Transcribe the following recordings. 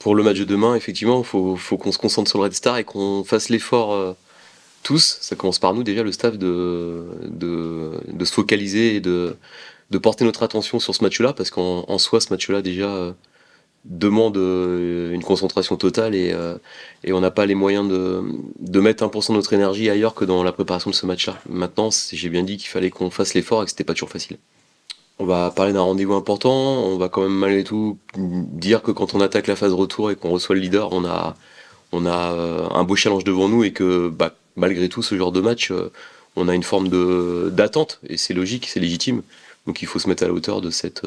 Pour le match de demain, effectivement, faut qu'on se concentre sur le Red Star et qu'on fasse l'effort tous. Ça commence par nous déjà, le staff, de se focaliser et de porter notre attention sur ce match-là, parce qu'en soi, ce match-là déjà demande une concentration totale et on n'a pas les moyens de mettre 1% de notre énergie ailleurs que dans la préparation de ce match-là. Maintenant, j'ai bien dit qu'il fallait qu'on fasse l'effort et que c'était pas toujours facile. On va parler d'un rendez-vous important, on va quand même malgré tout dire que quand on attaque la phase retour et qu'on reçoit le leader, on a un beau challenge devant nous et que malgré tout ce genre de match, on a une forme d'attente et c'est logique, c'est légitime. Donc il faut se mettre à la hauteur de cette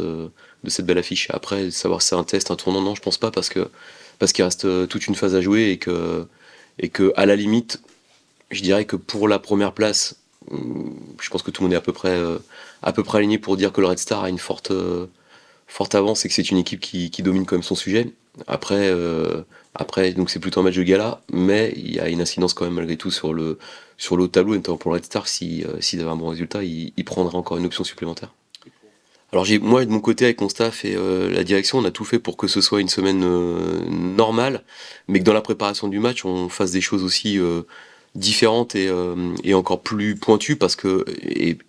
belle affiche. Après, savoir si c'est un test, un tournant, non, je pense pas parce qu'il reste toute une phase à jouer et que à la limite, je dirais que pour la première place, je pense que tout le monde est à peu près aligné pour dire que le Red Star a une forte avance et que c'est une équipe qui domine quand même son sujet. Après, donc c'est plutôt un match de gala, mais il y a une incidence quand même malgré tout sur le haut de tableau, et notamment pour le Red Star, s'il avait un bon résultat, il prendrait encore une option supplémentaire. Alors moi de mon côté avec mon staff et la direction, on a tout fait pour que ce soit une semaine normale, mais que dans la préparation du match, on fasse des choses aussi différentes et encore plus pointues parce que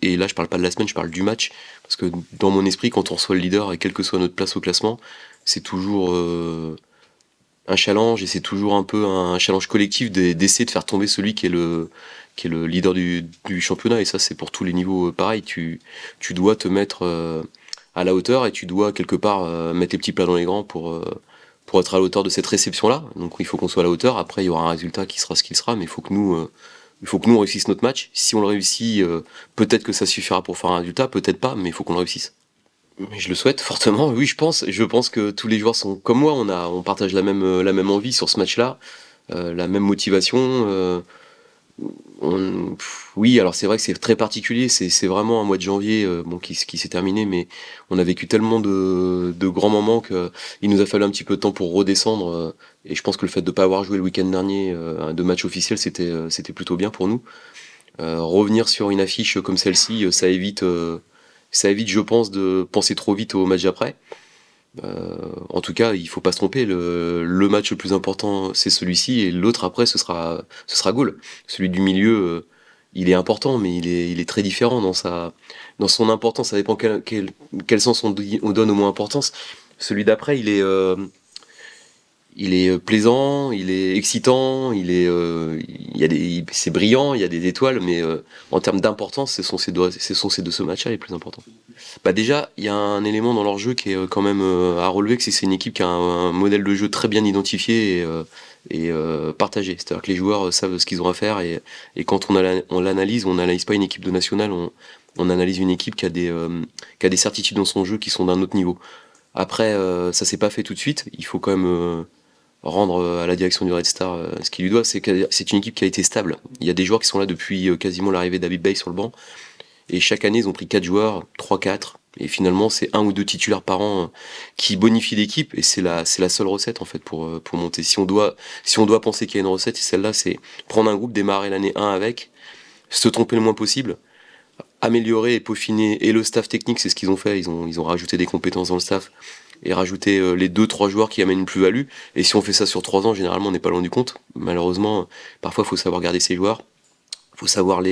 et là je parle pas de la semaine, je parle du match parce que dans mon esprit, quand on reçoit le leader et quelle que soit notre place au classement, c'est toujours un challenge et c'est toujours un peu un challenge collectif d'essayer de faire tomber celui qui est le leader du championnat, et ça c'est pour tous les niveaux pareil, tu dois te mettre à la hauteur et tu dois quelque part mettre les petits plats dans les grands pour être à la hauteur de cette réception-là. Donc il faut qu'on soit à la hauteur, après il y aura un résultat qui sera ce qu'il sera, mais il faut que nous on réussisse notre match. Si on le réussit, peut-être que ça suffira pour faire un résultat, peut-être pas, mais il faut qu'on le réussisse. Mais je le souhaite fortement, oui, je pense que tous les joueurs sont comme moi, on partage la même envie sur ce match-là, la même motivation. Oui, alors c'est vrai que c'est très particulier, c'est vraiment un mois de janvier bon, qui s'est terminé, mais on a vécu tellement de grands moments qu'il nous a fallu un petit peu de temps pour redescendre, et je pense que le fait de ne pas avoir joué le week-end dernier de match officiel, c'était plutôt bien pour nous. Revenir sur une affiche comme celle-ci, ça évite, je pense, de penser trop vite au match d'après. En tout cas, il faut pas se tromper. Le match le plus important, c'est celui-ci, et l'autre après, ce sera Gaulle. Celui du milieu, il est important, mais il est très différent dans son importance. Ça dépend quel sens on donne au mot importance. Celui d'après, il est plaisant, il est excitant, c'est brillant, il y a des étoiles, mais en termes d'importance, ce sont ces deux matchs-là les plus importants. Bah déjà, il y a un élément dans leur jeu qui est quand même à relever, que c'est une équipe qui a un modèle de jeu très bien identifié et partagé. C'est-à-dire que les joueurs savent ce qu'ils ont à faire, et quand on l'analyse, on n'analyse pas une équipe de nationale, on analyse une équipe qui a des certitudes dans son jeu qui sont d'un autre niveau. Après, ça s'est pas fait tout de suite, il faut quand même rendre à la direction du Red Star ce qu'il lui doit, c'est une équipe qui a été stable. Il y a des joueurs qui sont là depuis quasiment l'arrivée d'Habib Beye sur le banc, et chaque année, ils ont pris 4 joueurs, 3-4. Et finalement, c'est un ou deux titulaires par an qui bonifient l'équipe. Et c'est la seule recette, en fait, pour monter. Si on doit penser qu'il y a une recette, celle-là, c'est prendre un groupe, démarrer l'année 1 avec, se tromper le moins possible, améliorer et peaufiner. Et le staff technique, c'est ce qu'ils ont fait. Ils ont rajouté des compétences dans le staff et rajouté les 2-3 joueurs qui amènent une plus-value. Et si on fait ça sur 3 ans, généralement, on n'est pas loin du compte. Malheureusement, parfois, il faut savoir garder ses joueurs. Faut savoir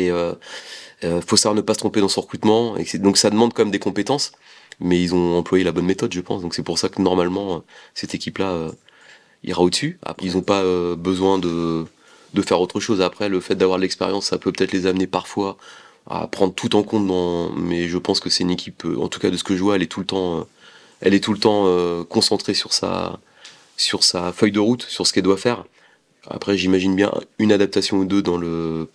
faut savoir ne pas se tromper dans son recrutement, donc ça demande quand même des compétences, mais ils ont employé la bonne méthode, je pense. Donc c'est pour ça que normalement cette équipe-là ira au-dessus. Après, ils n'ont pas besoin de faire autre chose. Après, le fait d'avoir de l'expérience, ça peut peut-être les amener parfois à prendre tout en compte, mais je pense que c'est une équipe, en tout cas de ce que je vois, elle est tout le temps concentrée sur sa feuille de route, sur ce qu'elle doit faire. Après, j'imagine bien une adaptation ou deux dans le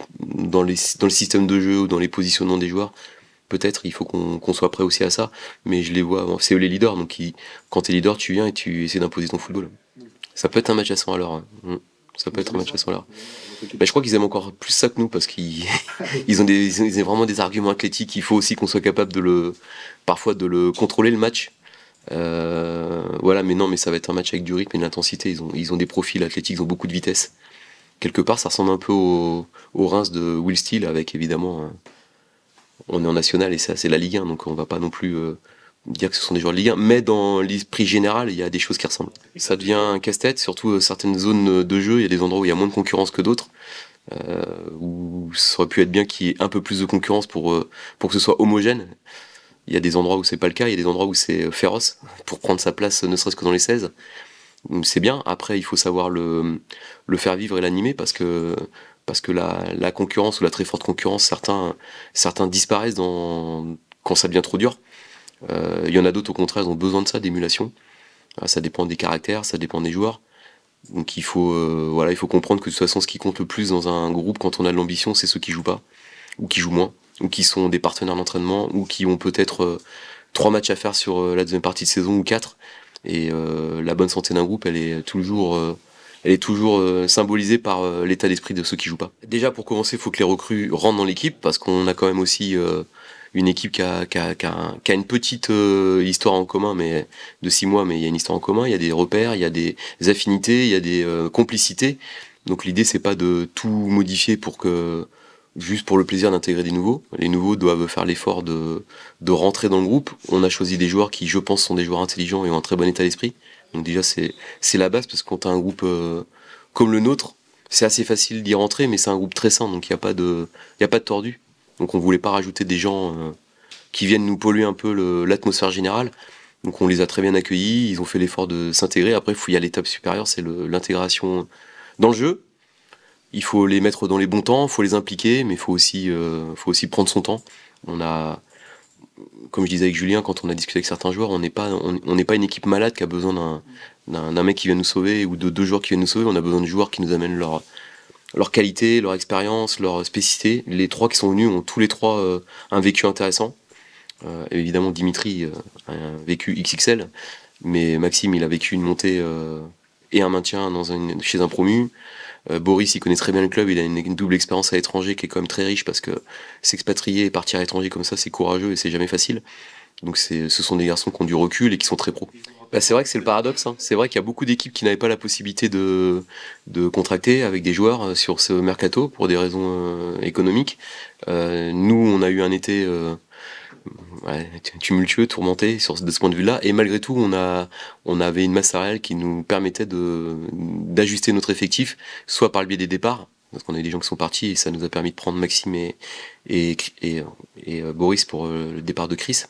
système de jeu ou dans les positionnements des joueurs. Peut-être, il faut qu'on soit prêt aussi à ça. Mais je les vois, bon, c'est eux les leaders. Donc, quand t'es leader, tu viens et tu essaies d'imposer ton football. Ça peut être un match à 100 à l'heure, hein. Ça peut être un match à 100 à l'heure. Mais je crois qu'ils aiment encore plus ça que nous parce qu'ils ils ont vraiment des arguments athlétiques. Il faut aussi qu'on soit capable parfois de le contrôler le match. Voilà, mais non, mais ça va être un match avec du rythme et de l'intensité. Ils ont des profils athlétiques, ils ont beaucoup de vitesse. Quelque part, ça ressemble un peu au Reims de Will Steele, avec évidemment, on est en national et c'est la Ligue 1, donc on va pas non plus dire que ce sont des joueurs de Ligue 1, mais dans l'esprit général, il y a des choses qui ressemblent. Ça devient un casse-tête, surtout certaines zones de jeu, il y a des endroits où il y a moins de concurrence que d'autres, où ça aurait pu être bien qu'il y ait un peu plus de concurrence pour que ce soit homogène. Il y a des endroits où c'est pas le cas, il y a des endroits où c'est féroce, pour prendre sa place ne serait-ce que dans les 16. C'est bien, après il faut savoir le faire vivre et l'animer parce que la concurrence ou la très forte concurrence, certains disparaissent quand ça devient trop dur. Il y en a d'autres au contraire, ils ont besoin de ça, d'émulation. Ça dépend des caractères, ça dépend des joueurs. Donc il faut comprendre que de toute façon ce qui compte le plus dans un groupe quand on a de l'ambition, c'est ceux qui jouent pas, ou qui jouent moins, ou qui sont des partenaires d'entraînement, ou qui ont peut-être 3 matchs à faire sur la deuxième partie de saison ou 4. Et la bonne santé d'un groupe, elle est toujours symbolisée par l'état d'esprit de ceux qui jouent pas. Déjà pour commencer, il faut que les recrues rentrent dans l'équipe, parce qu'on a quand même aussi une équipe qui a une petite histoire en commun, mais de 6 mois, mais il y a une histoire en commun, il y a des repères, il y a des affinités, il y a des complicités. Donc l'idée c'est pas de tout modifier juste pour le plaisir d'intégrer des nouveaux. Les nouveaux doivent faire l'effort de rentrer dans le groupe. On a choisi des joueurs qui, je pense, sont des joueurs intelligents et ont un très bon état d'esprit. Donc déjà c'est la base, parce que quand t'as un groupe comme le nôtre, c'est assez facile d'y rentrer, mais c'est un groupe très sain, donc il y a pas de tordu. Donc on voulait pas rajouter des gens qui viennent nous polluer un peu l'atmosphère générale. Donc on les a très bien accueillis, ils ont fait l'effort de s'intégrer. Après, il y a l'étape supérieure, c'est l'intégration dans le jeu. Il faut les mettre dans les bons temps, il faut les impliquer, mais faut aussi prendre son temps. On a, comme je disais avec Julien, quand on a discuté avec certains joueurs, on n'est pas une équipe malade qui a besoin d'un mec qui vient nous sauver ou de 2 joueurs qui viennent nous sauver. On a besoin de joueurs qui nous amènent leur qualité, leur expérience, leur spécificité. Les 3 qui sont venus ont tous les 3 un vécu intéressant. Évidemment, Dimitri a un vécu XXL, mais Maxime, il a vécu une montée et un maintien chez un promu. Boris, il connaît très bien le club, il a une double expérience à l'étranger qui est quand même très riche, parce que s'expatrier et partir à l'étranger comme ça, c'est courageux et c'est jamais facile. Donc ce sont des garçons qui ont du recul et qui sont très pros. Bah, c'est vrai que c'est le paradoxe, hein. C'est vrai qu'il y a beaucoup d'équipes qui n'avaient pas la possibilité de contracter avec des joueurs sur ce mercato pour des raisons économiques. Nous, on a eu un été ouais, tumultueux, tourmenté de ce point de vue-là, et malgré tout, on avait une masse salariale qui nous permettait d'ajuster notre effectif, soit par le biais des départs, parce qu'on a des gens qui sont partis, et ça nous a permis de prendre Maxime et Boris pour le départ de Chris.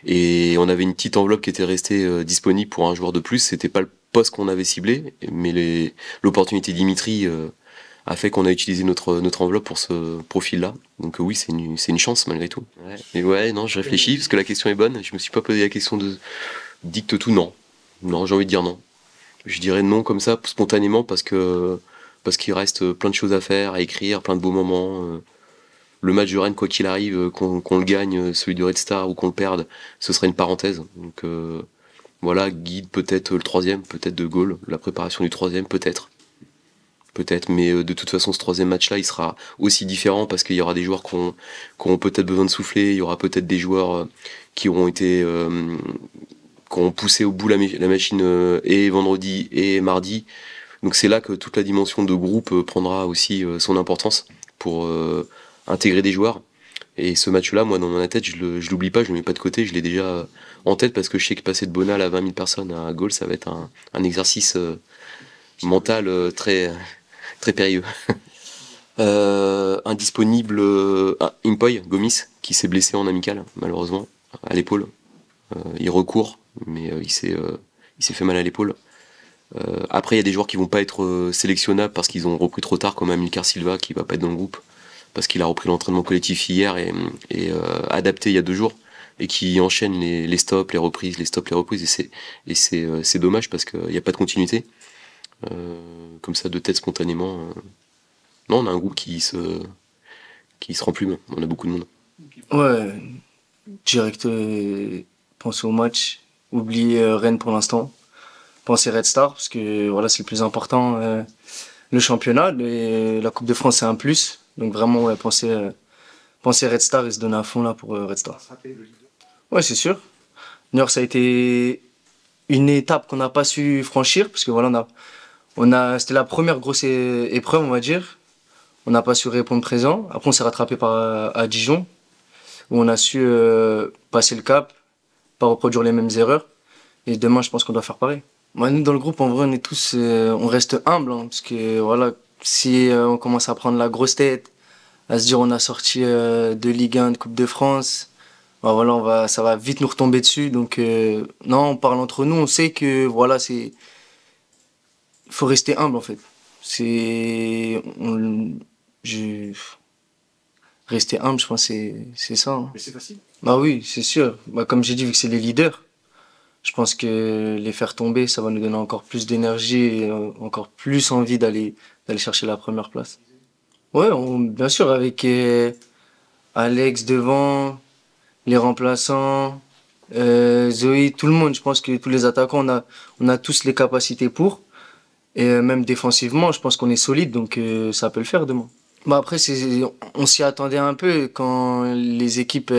Et on avait une petite enveloppe qui était restée disponible pour un joueur de plus. C'était pas le poste qu'on avait ciblé, mais l'opportunité Dimitri a fait qu'on a utilisé notre enveloppe pour ce profil-là. Donc oui, c'est une chance malgré tout. Ouais. Et ouais, non, je réfléchis parce que la question est bonne. Je me suis pas posé la question de dicte tout, non. Non, j'ai envie de dire non. Je dirais non comme ça, spontanément, parce qu'il reste plein de choses à faire, à écrire, plein de beaux moments. Le match de Rennes, quoi qu'il arrive, qu'on le gagne, celui du Red Star, ou qu'on le perde, ce serait une parenthèse. Donc voilà, guide peut-être le 3e, peut-être De Gaulle, la préparation du 3e, peut-être. Peut-être, mais de toute façon, ce 3e match-là, il sera aussi différent, parce qu'il y aura des joueurs qui auront peut-être besoin de souffler, il y aura peut-être des joueurs qui auront poussé au bout la machine et vendredi et mardi. Donc c'est là que toute la dimension de groupe prendra aussi son importance pour intégrer des joueurs. Et ce match-là, moi, dans ma tête, je l'oublie pas, je le mets pas de côté, je l'ai déjà en tête, parce que je sais que passer de Bonal à 20 000 personnes à Gaulle, ça va être un exercice mental très, très périlleux. Indisponible, Impoy, Gomis, qui s'est blessé en amical, malheureusement, à l'épaule. Il recourt, mais il s'est fait mal à l'épaule. Après, il y a des joueurs qui vont pas être sélectionnables parce qu'ils ont repris trop tard, comme Amilcar Silva, qui va pas être dans le groupe, parce qu'il a repris l'entraînement collectif hier et adapté il y a 2 jours, et qui enchaîne les stops, les reprises, et c'est dommage, parce qu'il n'y a pas de continuité. Comme ça, de tête, spontanément. Non, on a un groupe qui se remplume, on a beaucoup de monde. Ouais, direct, penser au match, oublier Rennes pour l'instant, penser Red Star, parce que voilà, c'est le plus important. Le championnat, la Coupe de France, c'est un plus. Donc vraiment, ouais, penser Red Star et se donner à fond là pour Red Star. Ouais, c'est sûr. D'ailleurs, ça a été une étape qu'on n'a pas su franchir, parce que voilà, c'était la première grosse épreuve, on va dire. On n'a pas su répondre présent. Après, on s'est rattrapé à Dijon, où on a su passer le cap pas reproduire les mêmes erreurs. Et demain, je pense qu'on doit faire pareil. Moi, nous, dans le groupe, en vrai, on est tous, on reste humble, hein, parce que voilà, si on commence à prendre la grosse tête, à se dire on a sorti de Ligue 1, de Coupe de France, bah voilà, ça va vite nous retomber dessus. Donc non, on parle entre nous, on sait que voilà, faut rester humble en fait. C'est, je, rester humble, je pense, c'est ça, hein. Mais c'est facile. Bah oui, c'est sûr. Bah, comme j'ai dit, vu que c'est les leaders, je pense que les faire tomber, ça va nous donner encore plus d'énergie et encore plus envie d'aller chercher la première place. Ouais, bien sûr, avec Alex devant, les remplaçants, Zoé, tout le monde. Je pense que tous les attaquants, on a tous les capacités pour. Et même défensivement, je pense qu'on est solide, donc ça peut le faire demain. Bah après, on s'y attendait un peu quand les équipes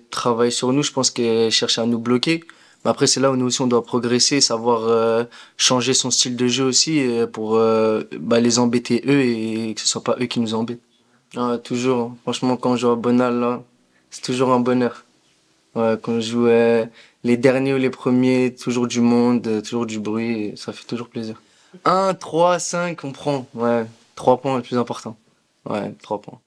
travaillent sur nous. Je pense qu'elles cherchent à nous bloquer. Mais après, c'est là où nous aussi on doit progresser, savoir changer son style de jeu aussi pour bah, les embêter eux et que ce soit pas eux qui nous embêtent. Ah, toujours, hein. Franchement, quand on joue à Bonal, là, c'est toujours un bonheur. Ouais, quand je joue les derniers ou les premiers, toujours du monde, toujours du bruit, et ça fait toujours plaisir. 1, 3, 5, on prend. Ouais, 3 points le plus important. Ouais, 3 points.